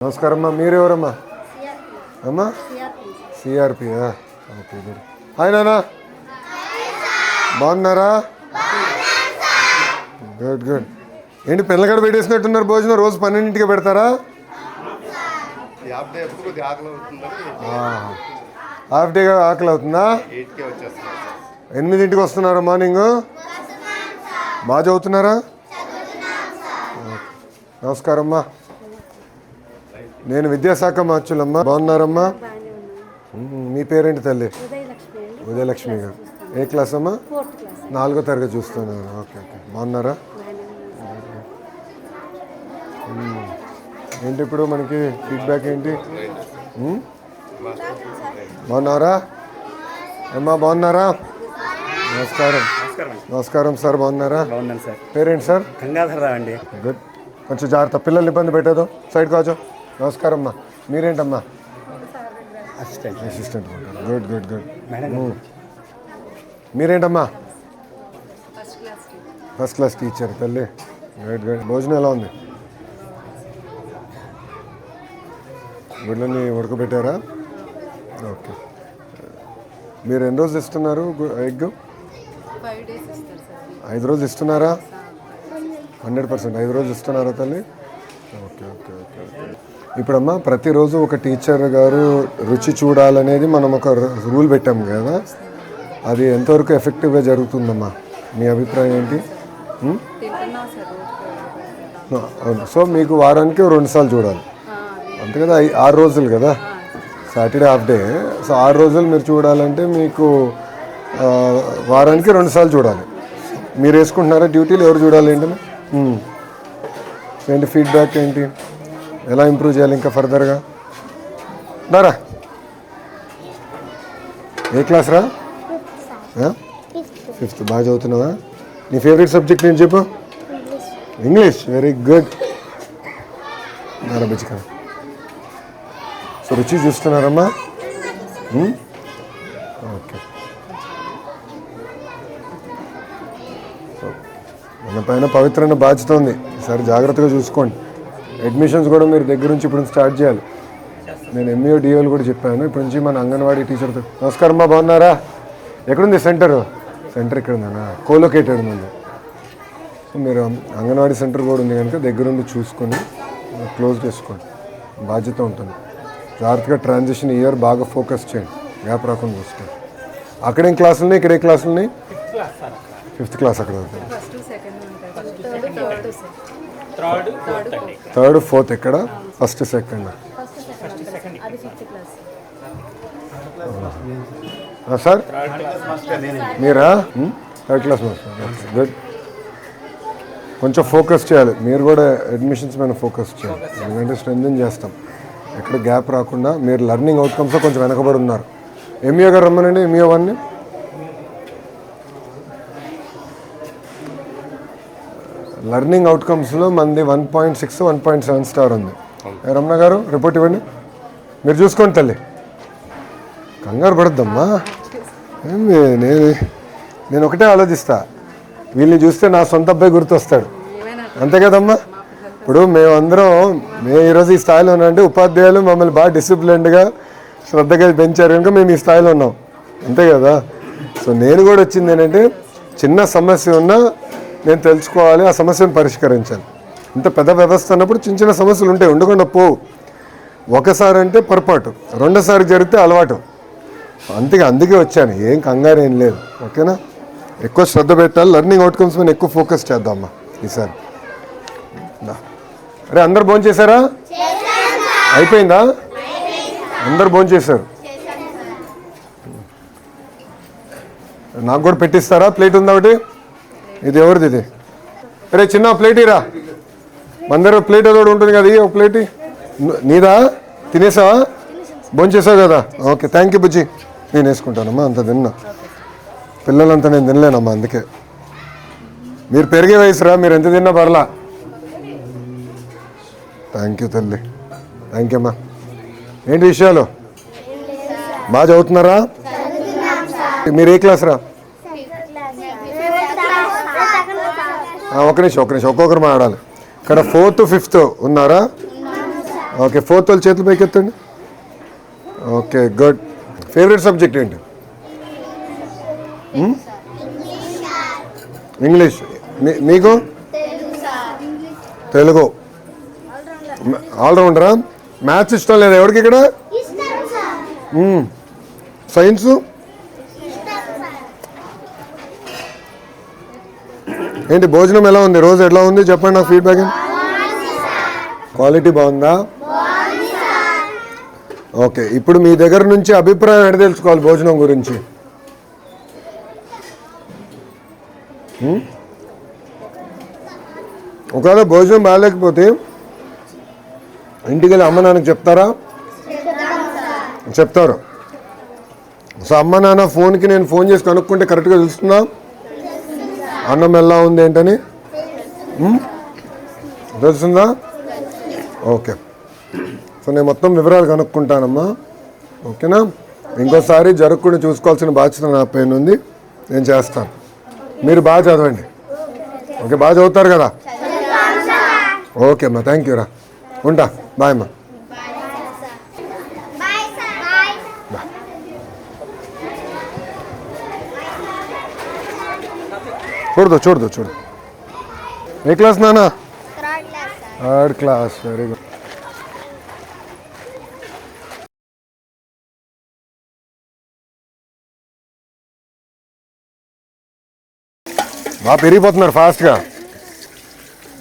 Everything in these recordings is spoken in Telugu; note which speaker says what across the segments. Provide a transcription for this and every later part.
Speaker 1: నమస్కారం అమ్మా. మీరెవరమ్మా? అమ్మా సిఆర్పి. Okay good. హాయ్ నానా, బాగున్నారా? Good good. ఏంటి పిల్లగడ పెట్టేసినట్టున్నారు భోజనం? రోజు 12ంటికి పెడతారా? హాఫ్ డేగా ఆకలి అవుతుందా? 8ంటికి వస్తున్నారా మార్నింగ్? బాగా చదువుతున్నారా? నమస్కారం అమ్మా. నేను విద్యాశాఖ మార్చులమ్మా. బాగున్నారమ్మా? మీ పేరేంటి తల్లి? ఉదయలక్ష్మి గారు. ఏ క్లాస్ అమ్మా? 4వ తరగతి చూస్తున్నారు. Okay okay. బాగున్నారా? ఏంటి ఇప్పుడు మనకి ఫీడ్బ్యాక్ ఏంటి? బాగున్నారా అమ్మా? బాగున్నారా? నమస్కారం. నమస్కారం సార్. బాగున్నారా? పేరేంటి సార్?
Speaker 2: గంగాధరరావు అండి.
Speaker 1: గుడ్. కొంచెం జాగ్రత్త, పిల్లల్ని ఇబ్బంది పెట్టదు. సైడ్ కాచో. నమస్కారం అమ్మా. మీరేంటమ్మా? అసిస్టెంట్. Good good good. మీరేంటమ్మా? ఫస్ట్ క్లాస్ టీచర్ తల్లి. Good good. భోజనం ఎలా ఉంది? గుడ్లని ఉడకబెట్టారా? ఓకే. మీరు ఎన్ని రోజులు ఇస్తున్నారు ఎగ్? 5 రోజులు ఇస్తున్నారా? 100%. 5 రోజులు ఇస్తున్నారా తల్లి? Okay okay okay okay. ఇప్పుడమ్మా ప్రతిరోజు ఒక టీచర్ గారు రుచి చూడాలనేది మనం ఒక రూల్ పెట్టాం కదా, అది ఎంతవరకు ఎఫెక్టివ్గా జరుగుతుందమ్మా? మీ అభిప్రాయం ఏంటి? సో మీకు వారానికి 2 సార్లు చూడాలి అంతే కదా? 6 రోజులు కదా, సాటర్డే హాఫ్ డే. సో 6 రోజులు మీరు చూడాలంటే మీకు వారానికి 2 సార్లు చూడాలి. మీరు వేసుకుంటున్నారా డ్యూటీలు? ఎవరు చూడాలి ఏంటన్నా? ఏంటి ఫీడ్బ్యాక్ ఏంటి? ఎలా ఇంప్రూవ్ చేయాలి ఇంకా ఫర్దర్గా? దారా ఏ క్లాస్ రా? 5th. బాగా చదువుతున్నావా? నీ ఫేవరెట్ సబ్జెక్ట్ నేను చెప్పు. ఇంగ్లీష్. Very good. దారా బచ్చిక. సో రుచి చూస్తున్నారమ్మా? ఓకే. మన పైన పవిత్రమైన బాధ్యత ఉంది. ఈసారి జాగ్రత్తగా చూసుకోండి. అడ్మిషన్స్ కూడా మీరు దగ్గర నుంచి ఇప్పుడు స్టార్ట్ చేయాలి. నేను ఎంఈఓ డిఓలు కూడా చెప్పాను. ఇప్పటి నుంచి మన అంగన్వాడీ టీచర్తో. నమస్కారం అమ్మా. బాగున్నారా? ఎక్కడుంది సెంటర్? సెంటర్ ఇక్కడ ఉందన్నా, కోలొకేటెడ్ ఉంది. సో మీరు అంగన్వాడీ సెంటర్ కూడా ఉంది కనుక దగ్గరుండి చూసుకొని క్లోజ్ చేసుకోండి. బాధ్యత ఉంటుంది. జాగ్రత్తగా ట్రాన్సిషన్ ఇయర్ బాగా ఫోకస్ చేయండి, గ్యాప్ రాకుండా చూసుకోండి. అక్కడేం క్లాసులు ఉన్నాయి? ఇక్కడ ఏ క్లాసులు ఉన్నాయి? 5th క్లాస్ అక్కడ. 3rd 4th ఎక్కడ? 1st 2nd. సార్ మీరా? 3rd class master. గుడ్. కొంచెం ఫోకస్ చేయాలి మీరు కూడా, అడ్మిషన్స్ మీద ఫోకస్ చేయాలి. ఎందుకంటే స్ట్రెంథెన్ చేస్తాం, ఎక్కడ గ్యాప్ రాకుండా. మీరు లెర్నింగ్ అవుట్కమ్స్లో కొంచెం వెనకబడి ఉన్నారు. ఎంఈఓ గారు రమ్మనండి. ఎంఈఓ 1ని. లెర్నింగ్ అవుట్కమ్స్లో మంది 1.6 1.7 స్టార్ ఉంది. రమణ గారు రిపోర్ట్ ఇవ్వండి. మీరు చూసుకోండి తల్లి, కంగారు పడద్దమ్మా. నేను ఒకటే ఆలోచిస్తా, వీళ్ళని చూస్తే నా సొంత అబ్బాయి గుర్తొస్తాడు, అంతే కదమ్మా? ఇప్పుడు మేము ఈరోజు ఈ స్థాయిలో ఉన్నామంటే ఉపాధ్యాయులు మమ్మల్ని బాగా డిసిప్లిన్డ్గా శ్రద్ధగా పెంచారు కనుక మేము ఈ స్థాయిలో ఉన్నాం, అంతే కదా? సో నేను కూడా వచ్చింది ఏంటంటే, చిన్న సమస్య ఉన్నా నేను తెలుసుకోవాలి, ఆ సమస్యను పరిష్కరించాలి. ఇంత పెద్ద వ్యవస్థ అన్నప్పుడు చిన్న చిన్న సమస్యలు ఉంటాయి, ఉండకుండా పోవు. ఒకసారి అంటే పొరపాటు, రెండోసారి జరిగితే అలవాటు. అందుకే వచ్చాను, ఏం కంగారు ఏం లేదు. ఓకేనా? ఎక్కువ శ్రద్ధ పెట్టాలి, లెర్నింగ్ అవుట్కమ్స్ మీద ఎక్కువ ఫోకస్ చేద్దామమ్మా ఈసారి. అరే అందరు భోంచేశారా? అయిపోయిందా? అందరు భోంచేశారు. నాకు కూడా పెట్టిస్తారా? ప్లేట్ ఉందా ఒకటి? ఇది ఎవరిది? ఇది అరే చిన్న ప్లేట్ ఇరా. అందరూ ప్లేట్ ఏదో ఉంటుంది కదా, ఒక ప్లేట్ నీదా? తినేసావా? భోంచేసావు కదా? ఓకే, థ్యాంక్ యూ బుజ్జి. నేను వేసుకుంటానమ్మా, అంత తిన్నా. పిల్లలంతా నేను తినలేనమ్మా, అందుకే. మీరు పెరిగే వయసురా, మీరు ఎంత తిన్నా పర్లా. థ్యాంక్ యూ తల్లి, థ్యాంక్ యూ అమ్మా. ఏంటి విషయాలు? బాగా చదువుతున్నారా? మీరు ఏ క్లాస్ రా? ఒక నిమిషం ఒక్కొక్కరు మాట్లాడాలి. ఇక్కడ 4th 5th ఉన్నారా? ఓకే, 4th వాళ్ళు చేతులు పైకి ఎత్తండి. Okay, good. ఫేవరెట్ సబ్జెక్ట్ ఏంటి? ఇంగ్లీష్. మీకు? తెలుగు. ఆల్రౌండరా? మ్యాథ్స్ ఇష్టం లేదా ఎవరికి ఇక్కడ? సైన్సు? ఏంటి భోజనం ఎలా ఉంది? రోజు ఎలా ఉంది చెప్పండి నాకు ఫీడ్బ్యాక్. క్వాలిటీ బాగుందా? ఓకే, ఇప్పుడు మీ దగ్గర నుంచి అభిప్రాయం ఎక్కడ తెలుసుకోవాలి భోజనం గురించి? ఒకవేళ భోజనం బాగాలేకపోతే ఇంటికి వెళ్ళి అమ్మ నాన్నకి చెప్తారా? చెప్తారు. సో అమ్మ నాన్న ఫోన్కి నేను ఫోన్ చేసి కనుక్కుంటే కరెక్ట్గా తెలుస్తుందా అన్నం ఎలా ఉంది ఏంటని? తెలుస్తుందా? ఓకే, సో నేను మొత్తం వివరాలు కనుక్కుంటానమ్మా. ఓకేనా? ఇంకోసారి జరగకుండా చూసుకోవాల్సిన బాధ్యత నా పైన ఉంది, నేను చేస్తాను. మీరు బాగా చదవండి. ఓకే, బాగా చదువుతారు కదా? ఓకే అమ్మా, థ్యాంక్ యూ రా. ఉంటా, బాయ్ అమ్మా. చూడదు. ఏ క్లాస్ నాన్న? 3rd class. Very good. బాగా పెరిగిపోతున్నారు ఫాస్ట్గా.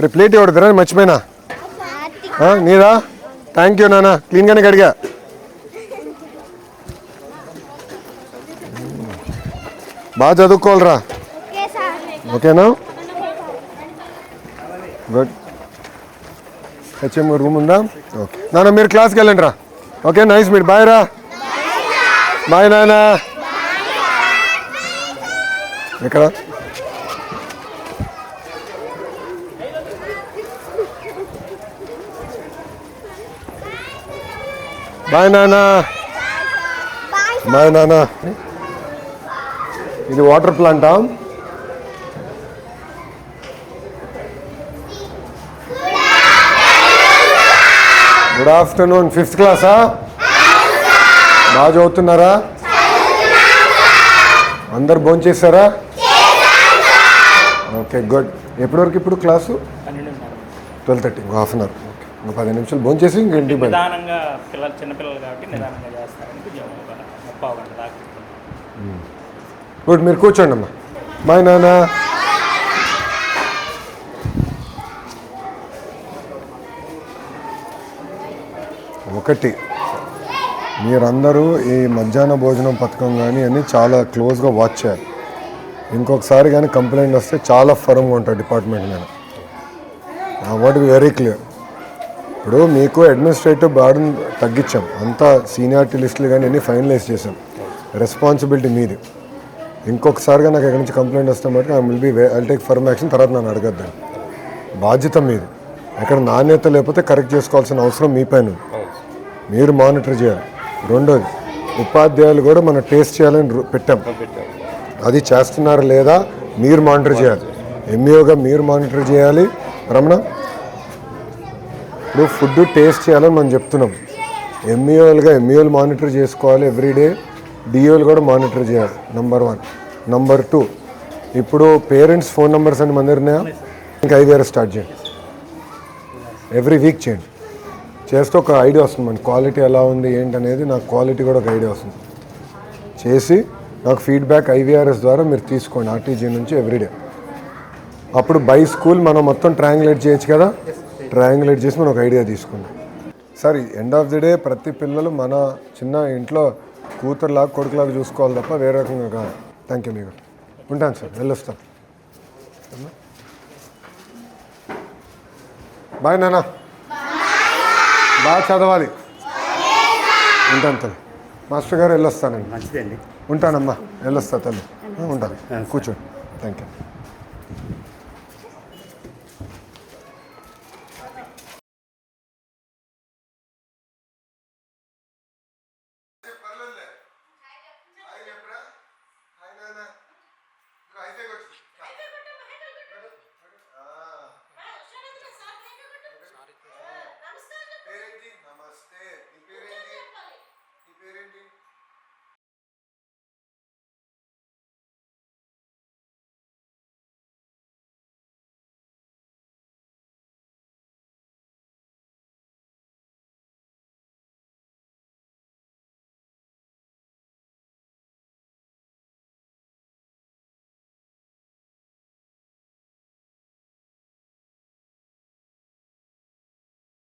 Speaker 1: రేపు ప్లేట్ ఇవ్వడదురా, మర్చిపోయినా. నీదా? థ్యాంక్ యూ నాన్న, క్లీన్గానే కడిగా. బాగా చదువుకోవాలరా. ఓకేనా? గుడ్. హెచ్ఎం రూమ్ ఉందా? ఓకే నాన్న, మీరు క్లాస్కి వెళ్ళండి రా. Okay, nice meet. బాయ్ రా. బాయ్ నాన్న. ఎక్కడ? బాయ్ నాన్న. బాయ్ నాన్న. ఇది వాటర్ ప్లాంటా? Good afternoon. 5th క్లాసా? బాగా చదువుతున్నారా? అందరు భోంచేశారా? Okay, good. ఎప్పటి వరకు ఇప్పుడు క్లాసు? 12:30. ఇంకో హాఫ్ అన్ అవర్. ఓకే, ఇంకో 10 నిమిషాలు భోంచేసి ఇంక ఇంటికి పోయి. గుడ్, మీరు కూర్చోండి అమ్మా. బాయ్ నాన్న. ఒకటి, మీరందరూ ఈ మధ్యాహ్న భోజనం పథకం కానీ అన్నీ చాలా క్లోజ్గా వాచ్ చేయాలి. ఇంకొకసారి కానీ కంప్లైంట్ వస్తే చాలా ఫర్మ్గా ఉంటుంది డిపార్ట్మెంట్ మీద. నా వర్డ్ వెరీ క్లియర్. ఇప్పుడు మీకు అడ్మినిస్ట్రేటివ్ బర్డన్ తగ్గించాం, అంతా సీనియారిటీ లిస్టులు కానీ అన్నీ ఫైనలైజ్ చేసాం. రెస్పాన్సిబిలిటీ మీది. ఇంకొకసారిగా నాకు ఎక్కడి నుంచి కంప్లైంట్ వస్తే మటుకు ఐ టేక్ ఫర్మ్ యాక్షన్. తర్వాత నన్ను అడగద్దాను. బాధ్యత మీది. ఎక్కడ నాణ్యత లేకపోతే కరెక్ట్ చేసుకోవాల్సిన అవసరం మీ పైన ఉంది. మీరు మానిటర్ చేయాలి. రెండోది, ఉపాధ్యాయులు కూడా మనం టేస్ట్ చేయాలని పెట్టాం. అది చేస్తున్నారా లేదా మీరు మానిటర్ చేయాలి. ఎంఈఓగా మీరు మానిటర్ చేయాలి. రమణ, ఇప్పుడు ఫుడ్ టేస్ట్ చేయాలని మనం చెప్తున్నాం. ఎంఈఓలు మానిటర్ చేసుకోవాలి ఎవ్రీడే. డిఓలు కూడా మానిటర్ చేయాలి. నెంబర్ 1. నెంబర్ 2, ఇప్పుడు పేరెంట్స్ ఫోన్ నెంబర్స్ అని మన దగ్గర ఉన్నాయా? ఇంకా 5 ఇయర్స్ స్టార్ట్ చేయండి. ఎవ్రీ వీక్ చేయండి. చేస్తే ఒక ఐడియా వస్తుంది మన క్వాలిటీ ఎలా ఉంది ఏంటనేది. నాకు క్వాలిటీ కూడా ఒక ఐడియా వస్తుంది. చేసి నాకు ఫీడ్బ్యాక్ IVRS ద్వారా మీరు తీసుకోండి, ఆర్టీజీ నుంచి ఎవ్రీడే. అప్పుడు బై స్కూల్ మనం మొత్తం ట్రయాంగులేట్ చేయొచ్చు కదా. ట్రయాంగులేట్ చేసి మనం ఒక ఐడియా తీసుకుందాం. Sir, end of the day ప్రతి పిల్లలు మన చిన్న ఇంట్లో కూతురులాగా కొడుకులాగా చూసుకోవాలి తప్ప వేరే రకంగా కాదు. Thank you. మీకు ఉంటాను సార్, వెళ్ళొస్తాను. బాయ్ నాన్న. బాగా చదవాలి. ఉంటాను తల్లి. మాస్టర్ గారు వెళ్ళొస్తానండి.
Speaker 2: మంచిదండి.
Speaker 1: ఉంటానమ్మా, వెళ్ళొస్తా తల్లి. ఉంటాను. కూర్చోండి. Thank you.